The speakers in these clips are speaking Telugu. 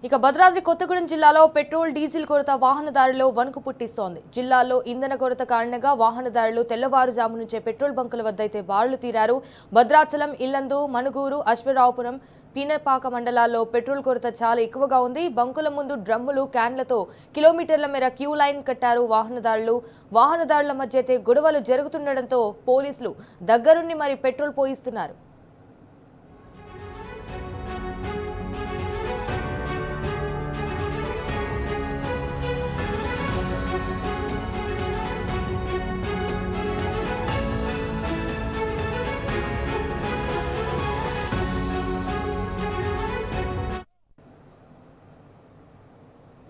ఇక భద్రాద్రి కొత్తగూడెం జిల్లాలో పెట్రోల్ డీజిల్ కొరత వాహనదారుల్లో వణుకు పుట్టిస్తోంది. జిల్లాలో ఇంధన కొరత కారణంగా వాహనదారులు తెల్లవారుజాము నుంచే పెట్రోల్ బంకుల వద్ద అయితే బారులు తీరారు. భద్రాచలం, ఇల్లందు, మనుగూరు, అశ్వరావుపురం, పీనపాక మండలాల్లో పెట్రోల్ కొరత చాలా ఎక్కువగా ఉంది. బంకుల ముందు డ్రమ్ములు, క్యాన్లతో కిలోమీటర్ల మేర క్యూ లైన్ కట్టారు వాహనదారుల మధ్య అయితే గొడవలు జరుగుతుండటంతో పోలీసులు దగ్గరుండి మరి పెట్రోల్ పోయిస్తున్నారు.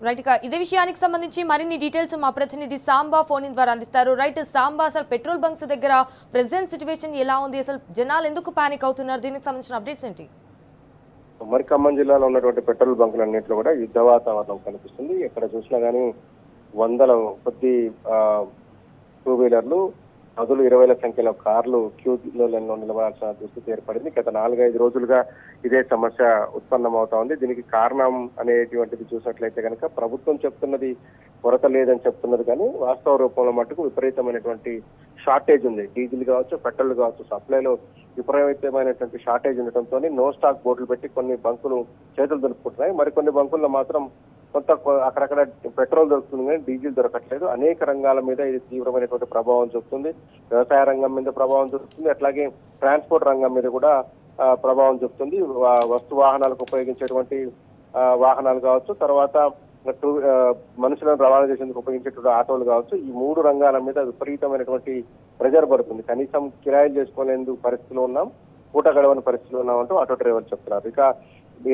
రైట్, ఇక ఇదే విషయానికి సంబంధించి మరిన్ని డీటెయిల్స్ మా ప్రతినిధి సాంబా ఫోన్ ద్వారా అందిస్తారు. రైట్ సాంబా, అసలు పెట్రోల్ బంక్స్ దగ్గర ప్రెసెంట్ సిచ్యువేషన్ ఎలా ఉంది? అసలు జనాలు ఎందుకు పానిక్ అవుతున్నారు? దీనికి సంబంధించిన అప్డేట్స్ ఏంటి? ఉమ్మడి ఖమ్మం జిల్లాలో ఉన్నటువంటి పెట్రోల్ బంకులన్నింటిలో కూడా యుద్ధ వాతావరణం కనిపిస్తుంది. ఎక్కడ చూసినా గానీ వందల కొద్ది టూ వీలర్లు, పదులు 20ల సంఖ్యలో కార్లు క్యూలో నిలబడాల్సిన దుస్థితి ఏర్పడింది. గత 4-5 రోజులుగా ఇదే సమస్య ఉత్పన్నమవుతా ఉంది. దీనికి కారణం అనేటువంటిది చూసినట్లయితే కనుక ప్రభుత్వం చెప్తున్నది కొరత లేదని చెప్తున్నది, కానీ వాస్తవ రూపంలో మటుకు విపరీతమైనటువంటి షార్టేజ్ ఉంది. డీజిల్ కావచ్చు, పెట్రోల్ కావచ్చు, సప్లైలో విపరీతమైనటువంటి షార్టేజ్ ఉండటంతో నో స్టాక్ బోర్డులు పెట్టి కొన్ని బంకులు చేతులు దొరుకుతున్నాయి. మరికొన్ని బంకుల్లో మాత్రం కొంత అక్కడక్కడ పెట్రోల్ దొరుకుతుంది కానీ డీజిల్ దొరకట్లేదు. అనేక రంగాల మీద ఇది తీవ్రమైనటువంటి ప్రభావం చూపుతుంది. వ్యవసాయ రంగం మీద ప్రభావం చూపుతుంది, అట్లాగే ట్రాన్స్పోర్ట్ రంగం మీద కూడా ప్రభావం చూపుతుంది. వస్తు వాహనాలకు ఉపయోగించేటువంటి వాహనాలు కావచ్చు, తర్వాత మనుషులను రవాణా చేసేందుకు ఉపయోగించేటువంటి ఆటోలు కావచ్చు, ఈ 3 రంగాల మీద విపరీతమైనటువంటి ప్రెజర్ పడుతుంది. కనీసం కిరాయిలు చేసుకోలేందుకు పరిస్థితిలో ఉన్నాం, పూట గడవని పరిస్థితిలో ఉన్నామంటూ ఆటో డ్రైవర్లు చెప్తున్నారు. ఇక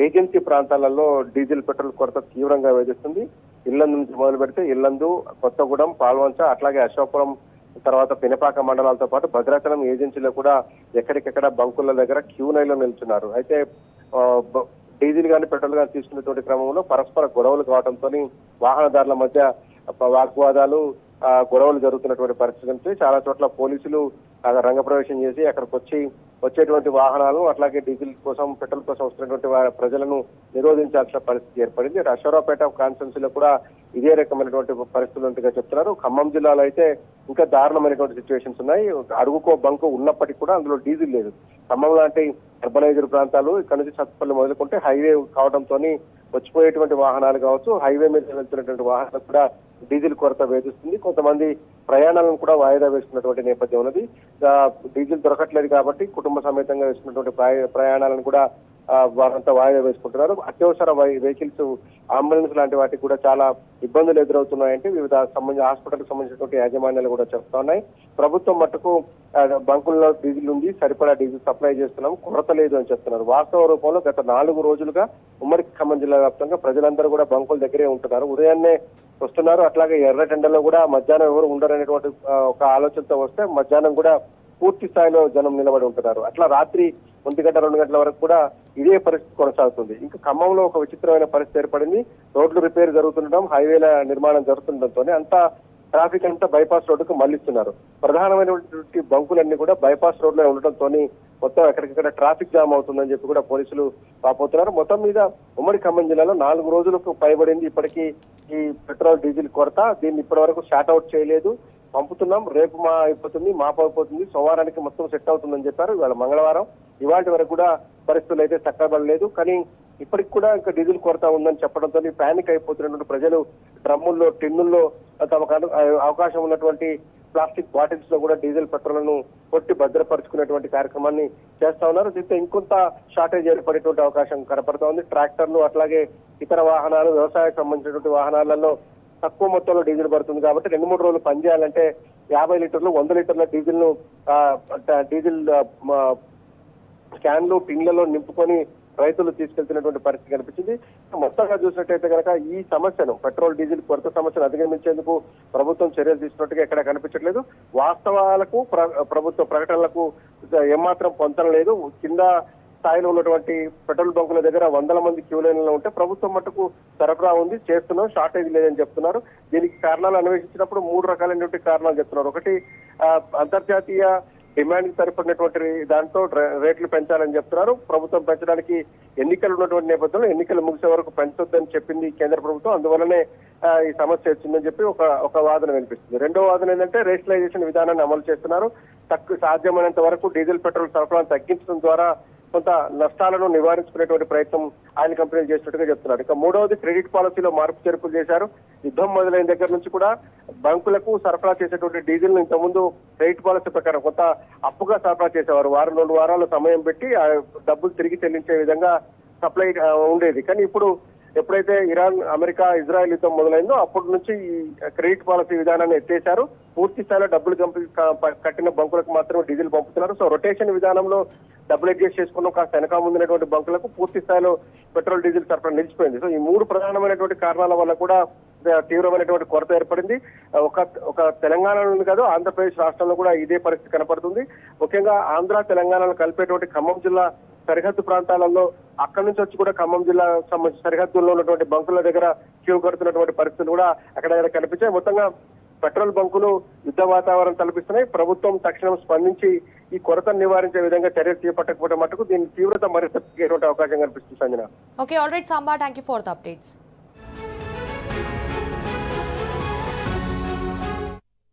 ఏజెన్సీ ప్రాంతాలలో డీజిల్, పెట్రోల్ కొరత తీవ్రంగా వేధిస్తుంది. ఇల్లందు నుంచి మొదలు పెడితే ఇల్లందు, కొత్తగూడెం, పాల్వంచ, అట్లాగే అశోకపురం, తర్వాత పినపాక మండలాలతో పాటు భద్రాచలం ఏజెన్సీలో కూడా ఎక్కడికెక్కడ బంకుల దగ్గర క్యూ లైన్లో నిల్చున్నారు. అయితే డీజిల్ కానీ పెట్రోల్ కానీ తీసుకునేటువంటి క్రమంలో పరస్పర గొడవలు కావడంతో వాహనదారుల మధ్య వాగ్వాదాలు, గొడవలు జరుగుతున్నటువంటి పరిస్థితి నుంచి చాలా చోట్ల పోలీసులు రంగప్రవేశం చేసి అక్కడికి వచ్చేటువంటి వాహనాలు, అట్లాగే డీజిల్ కోసం, పెట్రోల్ కోసం వస్తున్నటువంటి ప్రజలను నిరోధించాల్సిన పరిస్థితి ఏర్పడింది. అశ్వరావుపేట కాన్స్టిట్యున్సీలో కూడా ఇదే రకమైనటువంటి పరిస్థితులు ఉంటుందిగా చెప్తున్నారు. ఖమ్మం జిల్లాలో అయితే ఇంకా దారుణమైనటువంటి సిచ్యువేషన్స్ ఉన్నాయి. అడుగుకో బంకు ఉన్నప్పటికీ కూడా అందులో డీజిల్ లేదు. ఖమ్మం లాంటి అర్బనైజ్డ్ ప్రాంతాలు, ఇక్కడ నుంచి సత్తుపల్లి మొదలుకుంటే హైవే కావడంతో వచ్చిపోయేటువంటి వాహనాలు కావచ్చు, హైవే మీద వెళ్తున్నటువంటి వాహనాలు కూడా డీజిల్ కొరత వేధిస్తుంది. కొంతమంది ప్రయాణాలను కూడా వాయిదా వేసుకున్నటువంటి నేపథ్యం ఉన్నది. డీజిల్ దొరకట్లేదు కాబట్టి కుటుంబ సమేతంగా వేసుకున్నటువంటి ప్రయాణాలను కూడా వారంతా వాయిదా వేసుకుంటున్నారు. అత్యవసర వెహికల్స్, అంబులెన్స్ లాంటి వాటికి కూడా చాలా ఇబ్బందులు ఎదురవుతున్నాయంటే వివిధ హాస్పిటల్కి సంబంధించినటువంటి యాజమాన్యాలు కూడా చెప్తా ఉన్నాయి. ప్రభుత్వం మట్టుకు బంకుల్లో డీజిల్ ఉంది, సరిపడా డీజిల్ సప్లై చేస్తున్నాం, కొరత లేదు అని చెప్తున్నారు. వాస్తవ రూపంలో గత 4 రోజులుగా ఉమ్మడి ఖమ్మం జిల్లా వ్యాప్తంగా ప్రజలందరూ కూడా బంకుల దగ్గరే ఉంటున్నారు. ఉదయాన్నే వస్తున్నారు. అట్లాగే ఎర్రటెండలో కూడా మధ్యాహ్నం ఎవరు ఉండరనేటువంటి ఒక ఆలోచనతో వస్తే మధ్యాహ్నం కూడా పూర్తి స్థాయిలో జనం నిలబడి ఉంటున్నారు. అట్లా రాత్రి 1 గంట 2 గంటల వరకు కూడా ఇదే పరిస్థితి కొనసాగుతుంది. ఇంకా ఖమ్మంలో ఒక విచిత్రమైన పరిస్థితి ఏర్పడింది. రోడ్లు రిపేర్ జరుగుతుండడం, హైవేల నిర్మాణం జరుగుతుండటంతో అంతా ట్రాఫిక్ అంతా బైపాస్ రోడ్డుకు మళ్లిస్తున్నారు. ప్రధానమైనటువంటి బంకులన్నీ కూడా బైపాస్ రోడ్లో ఉండటంతో మొత్తం ఎక్కడికక్కడ ట్రాఫిక్ జామ్ అవుతుందని చెప్పి కూడా పోలీసులు పాపోతున్నారు. మొత్తం మీద ఉమ్మడి ఖమ్మం జిల్లాలో 4 రోజులకు పైబడింది ఇప్పటికీ ఈ పెట్రోల్, డీజిల్ కొరత. దీన్ని ఇప్పటి వరకు షాట్ అవుట్ చేయలేదు. పంపుతున్నాం, రేపు అయిపోతుంది, మాపు అయిపోతుంది, సోమవారానికి మొత్తం సెట్ అవుతుందని చెప్పారు. ఇవాళ మంగళవారం, ఇవాటి వరకు కూడా పరిస్థితులు అయితే చక్కబడలేదు. కానీ ఇప్పటికి కూడా ఇంకా డీజిల్ కొరత ఉందని చెప్పడంతో ప్యానిక్ అయిపోతున్నటువంటి ప్రజలు డ్రమ్ముల్లో, టిన్నుల్లో తమకు అవకాశం ఉన్నటువంటి ప్లాస్టిక్ బాటిల్స్ లో కూడా డీజిల్, పెట్రోల్ను కొట్టి భద్రపరుచుకునేటువంటి కార్యక్రమాన్ని చేస్తా ఉన్నారు. దీంతో ఇంకొంత షార్టేజ్ ఏర్పడేటువంటి అవకాశం కనపడతా ఉంది. ట్రాక్టర్లు, అట్లాగే ఇతర వాహనాలు, వ్యవసాయానికి సంబంధించినటువంటి వాహనాలలో తక్కువ మొత్తంలో డీజిల్ పడుతుంది కాబట్టి 2-3 రోజులు పనిచేయాలంటే 50 లీటర్లు, 100 లీటర్ల డీజిల్ క్యాన్లు, టిన్లలో నింపుకొని రైతులు తీసుకెళ్తున్నటువంటి పరిస్థితి కనిపించింది. మొత్తంగా చూసినట్టయితే కనుక ఈ సమస్యను, పెట్రోల్, డీజిల్ కొరత సమస్యను అధిగమించేందుకు ప్రభుత్వం చర్యలు తీసుకున్నట్టుగా ఎక్కడ కనిపించట్లేదు. వాస్తవాలకు ప్రభుత్వ ప్రకటనలకు ఏమాత్రం పొంతన లేదు. కింద స్థాయిలో ఉన్నటువంటి పెట్రోల్ బంకుల దగ్గర 100ల మంది క్యూ లైన్లో ఉంటే ప్రభుత్వం మట్టుకు సరఫరా ఉంది, చేస్తున్నాం, షార్టేజ్ లేదని చెప్తున్నారు. దీనికి కారణాలు అన్వేషించినప్పుడు 3 రకాలైనటువంటి కారణాలు చెప్తున్నారు. ఒకటి, అంతర్జాతీయ డిమాండ్ సరిపడినటువంటి దాంతో రేట్లు పెంచాలని చెప్తున్నారు. ప్రభుత్వం పెంచడానికి ఎన్నికలు ఉన్నటువంటి నేపథ్యంలో ఎన్నికలు ముగిసే వరకు పెంచొద్దని చెప్పింది కేంద్ర ప్రభుత్వం. అందువల్లనే ఈ సమస్య వచ్చిందని చెప్పి ఒక వాదన వినిపిస్తుంది. రెండో వాదన ఏంటంటే రేషనలైజేషన్ విధానాన్ని అమలు చేస్తున్నారు. సాధ్యమైనంత వరకు డీజిల్ పెట్రోల్ సరఫరాను తగ్గించడం ద్వారా కొంత నష్టాలను నివారించుకునేటువంటి ప్రయత్నం ఆయిల్ కంపెనీలు చేసినట్టుగా చెప్తున్నారు. ఇక మూడవది క్రెడిట్ పాలసీలో మార్పు చేర్పులు చేశారు. యుద్ధం మొదలైన దగ్గర నుంచి కూడా బ్యాంకులకు సరఫరా చేసేటువంటి డీజిల్ ను ఇంతకుముందు క్రెడిట్ పాలసీ ప్రకారం కొంత అప్పుగా సరఫరా చేసేవారు. 2 వారాల సమయం పెట్టి ఆ డబ్బులు తిరిగి చెల్లించే విధంగా సప్లై ఉండేది. కానీ ఇప్పుడు ఎప్పుడైతే ఇరాన్, అమెరికా, ఇజ్రాయెల్ యుద్ధం మొదలైందో అప్పటి నుంచి ఈ క్రెడిట్ పాలసీ విధానాన్ని ఎత్తేశారు. పూర్తి స్థాయిలో డబ్బులు కట్టిన బంకులకు మాత్రమే డీజిల్ పంపుతున్నారు. సో రొటేషన్ విధానంలో డబ్బులు అడ్జస్ట్ చేసుకున్నాం కాస్త వెనక ముందున్నటువంటి బంకులకు పూర్తి స్థాయిలో పెట్రోల్ డీజిల్ సరఫరా నిలిచిపోయింది. సో ఈ 3 ప్రధానమైనటువంటి కారణాల వల్ల కూడా తీవ్రమైనటువంటి కొరత ఏర్పడింది. ఒక తెలంగాణలోని కాదు, ఆంధ్రప్రదేశ్ రాష్ట్రంలో కూడా ఇదే పరిస్థితి కనపడుతుంది. ముఖ్యంగా ఆంధ్ర, తెలంగాణను కలిపేటువంటి ఖమ్మం జిల్లా సరిహద్దు ప్రాంతాలలో అక్కడి నుంచి వచ్చి కూడా ఖమ్మం జిల్లా సరిహద్దుల్లో ఉన్నటువంటి బంకుల దగ్గర క్యూ కడుతున్నటువంటి పరిస్థితులు కూడా అక్కడ కనిపించాయి. మొత్తంగా పెట్రోల్ బంకులు యుద్ధ వాతావరణం తలపిస్తున్నాయి. ప్రభుత్వం తక్షణం స్పందించి ఈ కొరతను నివారించే విధంగా చర్యలు చేపట్టకపోవడం మటుకు దీని తీవ్రత మరింత పెరిగేటువంటి అవకాశం కనిపిస్తుంది. Sanjana. Okay, all right Samba, thank you for the updates.